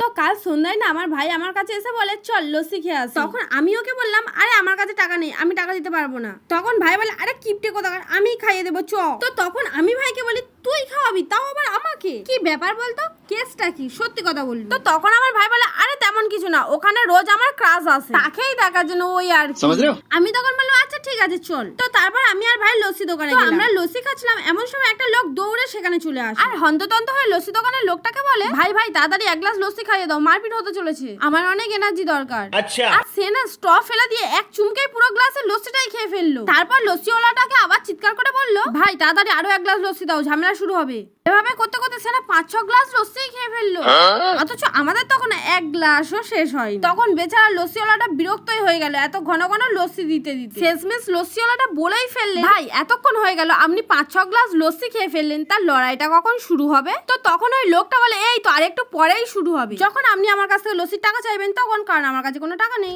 তো কাল সন্ধ্যায় না আমার ভাই আমার কাছে এসে বলে চল লস্যি খেয়ে আসি। তখন আমি ওকে বললাম আরে আমার কাছে টাকা নেই, আমি টাকা দিতে পারবো না। তখন ভাই বলে আরে কিপটে কোথাকার, আমি খাইয়ে দেবো চ। তো তখন আমি ভাইকে বলি তুই খাওয়াবি, তাও আবার আমাকে? কি ব্যাপার বলতো, কেসটা কি, সত্যি কথা বলবি? তো তখন আমার ভাই বলে আরে তেমন কিছু না, ওখানে রোজ আমার ক্রাশ আসে, তাকেই দেখার জন্য ওই আর কি। আমি তখন বললাম আচ্ছা ঠিক আছে চল। তো তারপর আমি আর ভাই লস্যি দোকানে গেলাম। আমরা লস্যি খাচ্ছিলাম, এমন সময় একটা লোক দৌড়ে সেখানে চলে আসে আর হন্ততন্ত হয়ে লস্যি দোকানের লোকটাকে বলে ভাই ভাই তাড়াতাড়ি এক গ্লাস লস্যি খাইয়ে দাও, মারপিট হতে চলেছে, আমার অনেক এনার্জি দরকার। আচ্ছা। আর সে না স্ট্র ফেলে দিয়ে এক চুমকেই পুরো গ্লাসের লস্যিটাই খেয়ে ফেললো। তারপর লস্যিওয়ালাটাকে আবার চিৎকার করে বললো ভাই তাড়াতাড়ি আরো এক গ্লাস লস্যি দাও, ঝামেলা শুরু হবে। এভাবে করতে করতে সে না 5-6 গ্লাস লস্যি খেয়ে ফেললো। অথচ আমাদের তখন এক গ্লাসও শেষ হয়নি। তখন বেচারা লস্যিওয়ালাটা বিরক্তই হয়ে গেল এত ঘন ঘন লস্যি দিতে দিতে। শেষমেশ লস্যিওয়ালাটা বলেই ফেললেন ভাই এতক্ষণ হয়ে গেল আপনি 5-6 গ্লাস লস্যি খেয়ে ফেললেন, তার লড়াইটা কখন শুরু হবে? তো তখন ওই লোকটা বলে এই তো আরেকটু পরেই শুরু হবে, যখন আপনি আমার কাছ থেকে লস্যির টাকা চাইবেন তখন, কারণ আমার কাছে কোনো টাকা নেই।